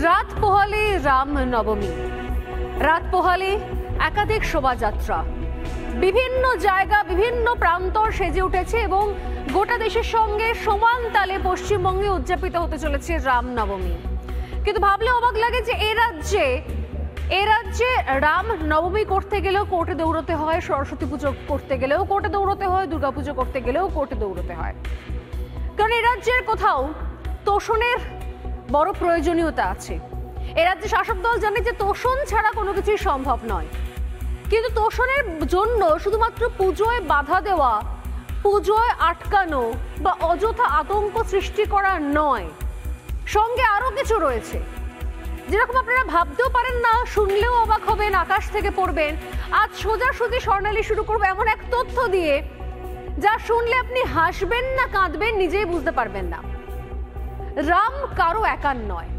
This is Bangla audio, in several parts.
রাত পোহালে রাম নবমী, রাত পোহালে একাধিক শোভাযাত্রা বিভিন্ন জায়গা বিভিন্ন প্রান্তর সেজে উঠেছে এবং গোটা দেশের সঙ্গে সমান তালে পশ্চিমবঙ্গে উদযাপিত হতে চলেছে রাম নবমী। কিন্তু ভাবলে অবাক লাগে যে এ রাজ্যে রাম নবমী করতে গেলেও কোর্টে দৌড়তে হয়, সরস্বতী পুজো করতে গেলেও কোর্টে দৌড়তে হয়, দুর্গাপুজো করতে গেলেও কোর্টে দৌড়তে হয়। কারণ এ রাজ্যের কোথাও তোষণের বড় প্রয়োজনীয়তা আছে। এ রাজ্যে শাসক দল জানে যে তোষণ ছাড়া কোনো কিছুই সম্ভব নয়, কিন্তু তোষণের জন্য শুধুমাত্র পুজোয় বাধা দেওয়া, পুজোয় আটকানো বা অযথা আতঙ্ক সৃষ্টি করা নয়, সঙ্গে আরো কিছু রয়েছে যেরকম আপনারা ভাবতেও পারেন না, শুনলেও অবাক হবেন, আকাশ থেকে পড়বেন। আজ সোজাসুজি স্বর্ণালী শুরু করবো এমন এক তথ্য দিয়ে যা শুনলে আপনি হাসবেন না কাঁদবেন নিজেই বুঝতে পারবেন না। রাম কারো একার নয়,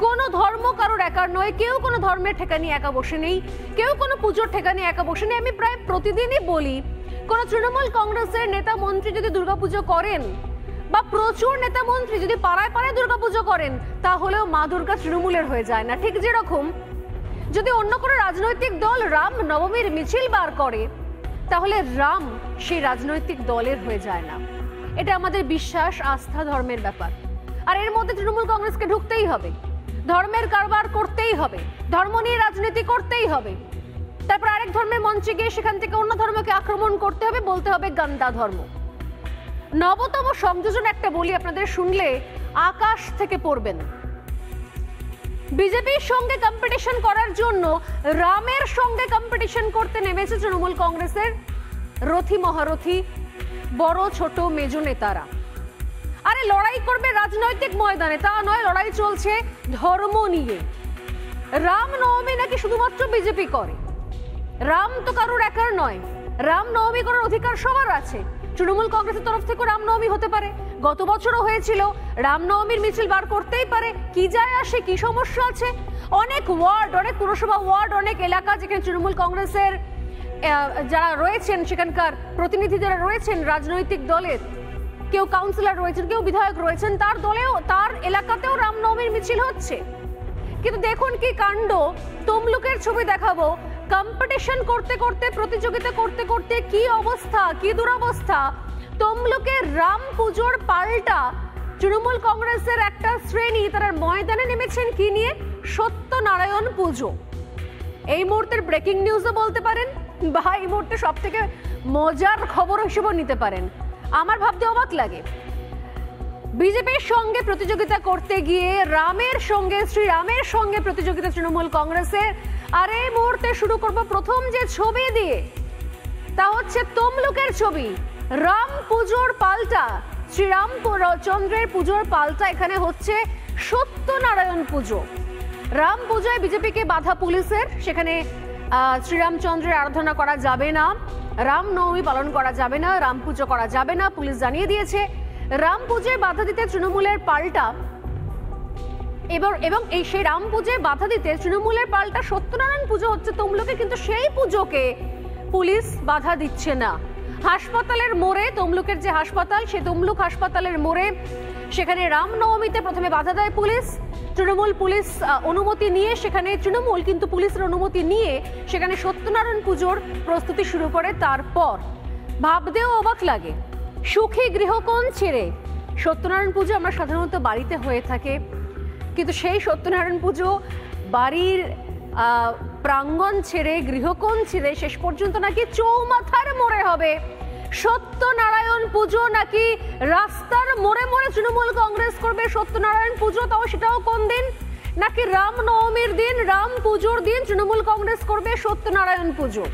কোনো ধর্ম কারোর একার নয়, কেউ কোনো ধর্মের ঠেকা নিয়ে একা বসে নেই, কেউ কোনো পুজোর ঠেকা নিয়ে একা বসে নেই। আমি প্রায় প্রতিদিনই বলি, কোন তৃণমূল কংগ্রেসের নেতা মন্ত্রী যদি দুর্গাপুজো করেন বা প্রচুর নেতা মন্ত্রী যদি পাড়ায় পাড়ায় দুর্গাপুজো করেন, তাহলেও মা দুর্গা তৃণমূলের হয়ে যায় না। ঠিক যেরকম যদি অন্য কোনো রাজনৈতিক দল রাম নবমীর মিছিল বার করে, তাহলে রাম সেই রাজনৈতিক দলের হয়ে যায় না। এটা আমাদের বিশ্বাস, আস্থা, ধর্মের ব্যাপার। আর এর মধ্যে তৃণমূল কংগ্রেসকে ঢুকতেই হবে, ধর্মের কারবার করতেই হবে, ধর্ম নিয়ে রাজনীতি করতেই হবে। তারপর আরেক ধর্মের মঞ্চে গিয়ে সেখান থেকে অন্য ধর্মকে আক্রমণ করতে হবে, বলতে হবে গান্দা ধর্ম। নবতম সংযোজন একটা বলি আপনাদের, শুনলে আকাশ থেকে পড়বেন। বিজেপির সঙ্গে কম্পিটিশন করার জন্য রামের সঙ্গে কম্পিটিশন করতে নেমেছে তৃণমূল কংগ্রেসের রথী মহারথী, বড় ছোট মেজ নেতারা। আরে লড়াই করবে রাজনৈতিক ময়দানে, তা নয়, লড়াই চলছে ধর্ম নিয়ে। রাম নবমী নাকি শুধুমাত্র বিজেপি করে। রাম তো কারোর একার নয়, রাম নবমী করার অধিকার সবার আছে। তৃণমূল কংগ্রেসের তরফ থেকে রামনবমী হতে পারে, গত বছরও হয়েছিল, রামনবমীর মিছিল বার করতেই পারে, কি যায় আসে, কি সমস্যা আছে? অনেক ওয়ার্ড, অনেক পুরসভা ওয়ার্ড, অনেক এলাকা যেখানে তৃণমূল কংগ্রেসের যারা রয়েছেন, সেখানকার প্রতিনিধি যারা রয়েছেন রাজনৈতিক দলের, কেউ কাউন্সিলর রয়েছেন, কেউ বিধায়ক রয়েছেন, তার দলেও তার এলাকাতেও রামনবমীর মিছিল হচ্ছে। কিন্তু দেখুন কি কাণ্ড, তমলুকের ছবি দেখাবো, কম্পিটিশন করতে করতে, প্রতিযোগিতা করতে করতে কি অবস্থা, কি দুরবস্থা। তমলুকের রাম পুজোর পাল্টা তৃণমূল কংগ্রেসের একটা শ্রেণী তারা ময়দানে নেমেছেন কি নিয়ে? সত্যনারায়ণ পুজো। এই মুহূর্তের ব্রেকিং নিউজও বলতে পারেন, বা এই মুহূর্তে সব থেকে মজার খবর হিসেবেও নিতে পারেন। আমার ভাবতে অবাক লাগে, বিজেপির সঙ্গে প্রতিযোগিতা করতে গিয়ে রামের সঙ্গে, শ্রীরামের সঙ্গে প্রতিযোগিতা তৃণমূল কংগ্রেসের। আর এই মুহূর্তে শুরু করব প্রথম যে ছবি দিয়ে, তা হচ্ছে তমলুকের ছবি। রাম পুজোর পাল্টা, শ্রীরামচন্দ্রের পুজোর পাল্টা এখানে হচ্ছে সত্যনারায়ণ পুজো। রাম পুজোয় বিজেপিকে বাধা পুলিশের, সেখানে শ্রীরামচন্দ্রের আরাধনা করা যাবে না, রাম নবমী পালন করা যাবে না, রাম পুজো করা যাবে না, পুলিশ জানিয়ে দিয়েছে। রাম পুজোয় বাধা দিতে তৃণমূলের পাল্টা এবং এই সেই রাম পুজোয় বাধা দিতে তৃণমূলের পাল্টা সত্যনারায়ণ পুজো হচ্ছে তমলুকে, কিন্তু সেই পুজোকে পুলিশ বাধা দিচ্ছে না। হাসপাতালের মোড়ে, তমলুকের যে হাসপাতাল, সে তমলুক হাসপাতালের মোড়ে সেখানে রামনবমীতে প্রথমে বাধা দেয় পুলিশ। তৃণমূল পুলিশ অনুমতি নিয়ে সেখানে, তৃণমূল কিন্তু পুলিশের অনুমতি নিয়ে সেখানে সত্যনারায়ণ পুজোর প্রস্তুতি শুরু করে। তারপর ভাবতেও অবাক লাগে, সুখী গৃহকোণ ছেড়ে, সত্যনারায়ণ পুজো আমরা সাধারণত বাড়িতে হয়ে থাকে, কিন্তু সেই সত্যনারায়ণ পুজো বাড়ির প্রাঙ্গণ ছেড়ে, গৃহকোণ ছেড়ে শেষ পর্যন্ত নাকি চৌমাথার মোড়ে হবে সত্যনারায়ণ পুজো। নাকি রাস্তার মোড়ে মোড়ে তৃণমূল কংগ্রেস করবে সত্যনারায়ণ পুজো, তাও সেটাও কোন দিন? নাকি রাম নবমীর দিন, রাম পুজোর দিন তৃণমূল কংগ্রেস করবে সত্যনারায়ণ পুজো।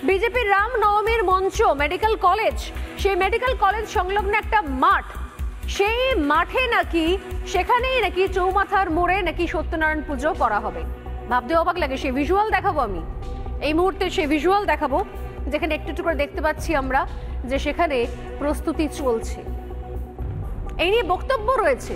বিজেপির রাম নবমীর মঞ্চ মেডিকেল কলেজ, সেই মেডিকেল কলেজ সংলগ্ন একটা মাঠ, সেই মাঠে নাকি, সেখানেই নাকি চৌমাথার মোড়ে নাকি সত্যনারায়ণ পুজো করা হবে। ভাবতে অবাক লাগে। সেই ভিজুয়াল দেখাবো আমি এই মুহূর্তে, সেই ভিজুয়াল দেখাবো যেখানে একটু একটু করে দেখতে পাচ্ছি আমরা যে সেখানে প্রস্তুতি চলছে। এই নিয়ে বক্তব্য রয়েছে।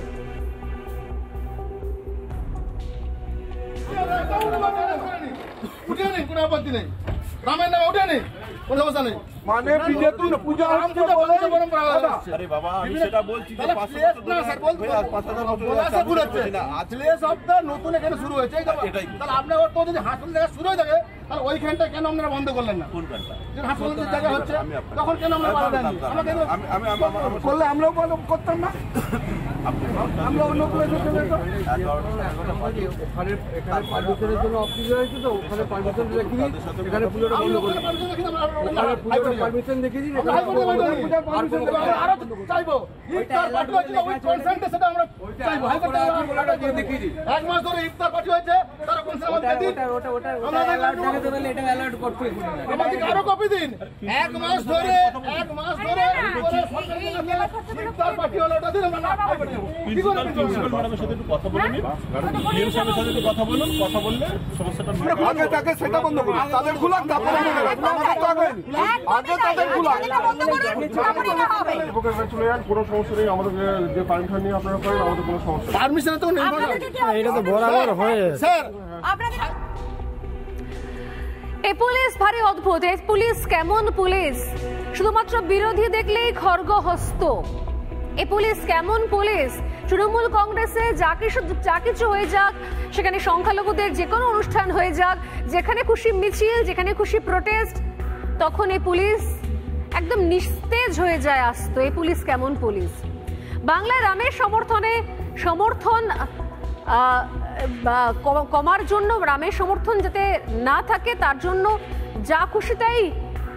রামের নামে উঠে নেই, কোনো সমস্যা নেই। মানে বিজেপি পূজা হচ্ছে বলে আরে বাবা আমি সেটা বলছি যে 500 না স্যার বলতে 5000 বছর ভুল হচ্ছে না আজকে সপ্তাহ নতুন এখানে শুরু হয়েছে এটাই তাহলে আপনি ওর তো যদি হাসপাতাল জায়গা শুরু হয়ে থাকে তাহলে ওইখানটা কেন আপনারা বন্ধ করলেন না কোন ঘন্টা যে হাসপাতালের জায়গা হচ্ছে তখন কেন আমরা বাধা দেননি আমি করলে আমরাও বন্ধ করতাম না আমরা অন্য করে ওখানে এখানে পারমিশনের জন্য অফিস হয়েছে তো ওখানে পারমিশন রেখে দিই এখানে পুজোটা বন্ধ করে পারমিশন দেখে দিই আরো চাইবো ইফতার পার্টি হয়েছিল ওই কনসেন্টে সেটা আমরা চাইবো হাইকোর্টে দেখিয়ে দিই এক মাস ধরে ইফতার পার্টি হয়েছে তারা কনসেন্ট আমাদের দিন ওটা আমরা দেখাতে বলে এটা অ্যালার্ট করতে আমাদের আরো কপি দিন এক মাস ধরে ইফতার পার্টি হলো ওটা দিন আমরা হাইকোর্টে যাব প্রিন্সিপাল ম্যাডামের সাথে একটু কথা বলে নিন ডিএম সাহেবের সাথে একটু কথা বলুন কথা বললে সমস্যাটা আগে তাকে সেটা বন্ধ করুন তাদের খুলাক তারপরে আমাদের তো আগে তাদের খুলাক চলে যান কোনো সমস্যা নেই আমাদের যে পারমিশন নিয়ে আপনারা করেন আমাদের কোনো সমস্যা পারমিশন তো নেই এটা তো বরাবর হয় স্যার এই পুলিশ ভারী অদ্ভুত। এই পুলিশ কেমন পুলিশ? শুধুমাত্র বিরোধী দেখলেই খড়গহস্ত। এই পুলিশ কেমন পুলিশ? তৃণমূল কংগ্রেসে যা কিছু হয়ে যাক, সেখানে সংখ্যালঘুদের যে কোনো অনুষ্ঠান হয়ে যাক, যেখানে খুশি মিছিল, যেখানে খুশি প্রোটেস্ট, তখন এই পুলিশ একদম নিস্তেজ হয়ে যায় আসতো। এই পুলিশ কেমন পুলিশ? বাংলায় রামের সমর্থন কমার জন্য, রামের সমর্থন যাতে না থাকে তার জন্য যা খুশি তাই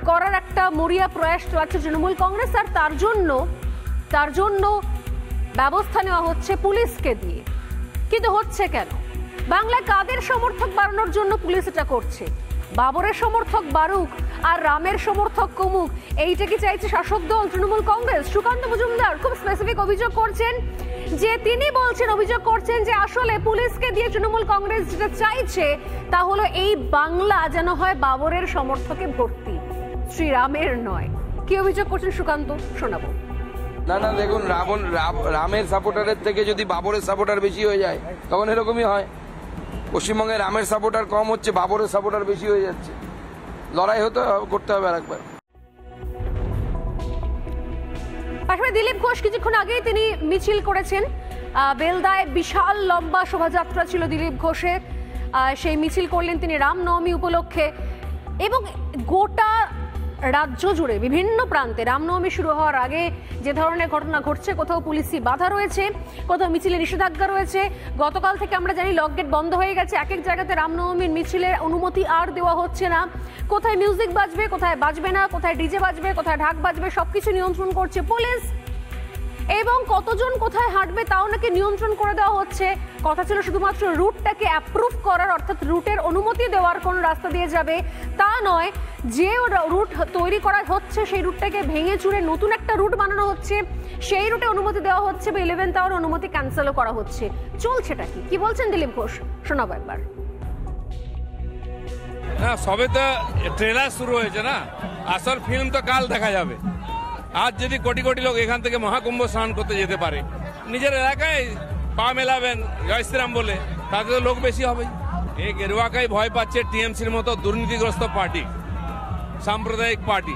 করার একটা মরিয়া প্রয়াস চালাচ্ছে তৃণমূল কংগ্রেস। আর তার জন্য ব্যবস্থা নেওয়া হচ্ছে পুলিশকে দিয়ে। কিন্তু হচ্ছে কেন? বাংলায় কাদের সমর্থক বাড়ানোর জন্য পুলিশ এটা করছে? বাবরের সমর্থক বাড়ুক আর রামের সমর্থক কমুক, এইটা কি চাইছে শাসক দল তৃণমূল কংগ্রেস? সুকান্ত মজুমদার খুব স্পেসিফিক অভিযোগ করছেন অভিযোগ করছেন যে আসলে পুলিশকে দিয়ে তৃণমূল কংগ্রেস যেটা চাইছে তা হলো এই বাংলা যেন হয় বাবরের সমর্থকে ভর্তি, শ্রীরামের নয়। কি অভিযোগ করছেন সুকান্ত, শোনাবো। না দেখুন, রামের সাপোর্টারের থেকে যদি বাবরের সাপোর্টার বেশি হয়ে যায় তখন এরকমই হয়। পশ্চিমবঙ্গে রামের সাপোর্টার কম হচ্ছে, বাবরের সাপোর্টার বেশি হয়ে যাচ্ছে। লড়াই করতে হবে আরেকবার। পাশাপাশি দিলীপ ঘোষ কিছুক্ষণ আগেই তিনি মিছিল করেছেন বেলদায়। বিশাল লম্বা শোভাযাত্রা ছিল দিলীপ ঘোষের। সেই মিছিল করলেন তিনি রামনবমী উপলক্ষে, এবং গোটা রাজ্য জুড়ে বিভিন্ন প্রান্তে রামনবমী শুরু হওয়ার আগে যে ধরনের ঘটনা ঘটছে, কোথাও পুলিশি বাধা রয়েছে, কোথাও মিছিলে নিষেধাজ্ঞা রয়েছে। গতকাল থেকে আমরা জানি লকগেট বন্ধ হয়ে গেছে। এক এক জায়গাতে রামনবমীর মিছিলের অনুমতি আর দেওয়া হচ্ছে না। কোথায় মিউজিক বাজবে, কোথায় বাজবে না, কোথায় ডিজে বাজবে, কোথায় ঢাক বাজবে, সবকিছু নিয়ন্ত্রণ করছে পুলিশ। এবং কতজন কোথায় হাঁটবে তাও নাকি নিয়ন্ত্রণ করে দেওয়া হচ্ছে। কথা ছিল শুধুমাত্র রুটটাকে অ্যাপ্রুভ করার, অর্থাৎ রুটের অনুমতি দেওয়ার, কোন রাস্তা দিয়ে যাবে তা নয়। যে রুট তৈরি করা হচ্ছে সেই রুটটাকে ভেঙে চুরে নতুন একটা রুট বানানো হচ্ছে, সেই রুটে অনুমতি দেওয়া হচ্ছে বা 11th আওয়ার অনুমতি ক্যান্সেলও করা হচ্ছে। চলছেটা কি বলছেন দিলীপ ঘোষ, শোনাবো একবার। না, সবে তো ট্রেলার শুরু হয়েছে না, আসল ফিল্ম তো কাল দেখা যাবে। আজ যদি কোটি কোটি লোক এখান থেকে মহাকুম্ভ স্নান করতে যেতে পারে, নিজের এলাকায় পা মেলাবেন জয় শ্রীরাম বলে, তাতে তো লোক বেশি হবে। এই গেরুয়াকাই ভয় পাচ্ছে টিএমসির মতো দুর্নীতিগ্রস্ত পার্টি, সাম্প্রদায়িক পার্টি,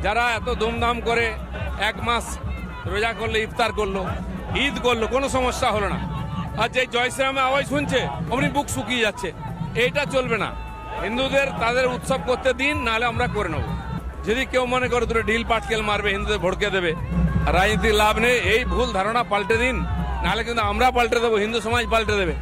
যারা এত ধুমধাম করে এক মাস রোজা করলো, ইফতার করলো, ঈদ করলো, কোনো সমস্যা হলো না। আর যে জয় শ্রীরামে আওয়াজ শুনছে অমনি বুক শুকিয়ে যাচ্ছে। এইটা চলবে না। হিন্দুদের তাদের উৎসব করতে দিন, নাহলে আমরা করে নেব। যদি কেউ মনে করে দুটো ঢিল পাটকেল মারবে, হিন্দুদের ভড়কে দেবে, রাজনীতির লাভ নেই, এই ভুল ধারণা পাল্টে দিন, নাহলে কিন্তু আমরা পাল্টে দেবো, হিন্দু সমাজ পাল্টে দেবে।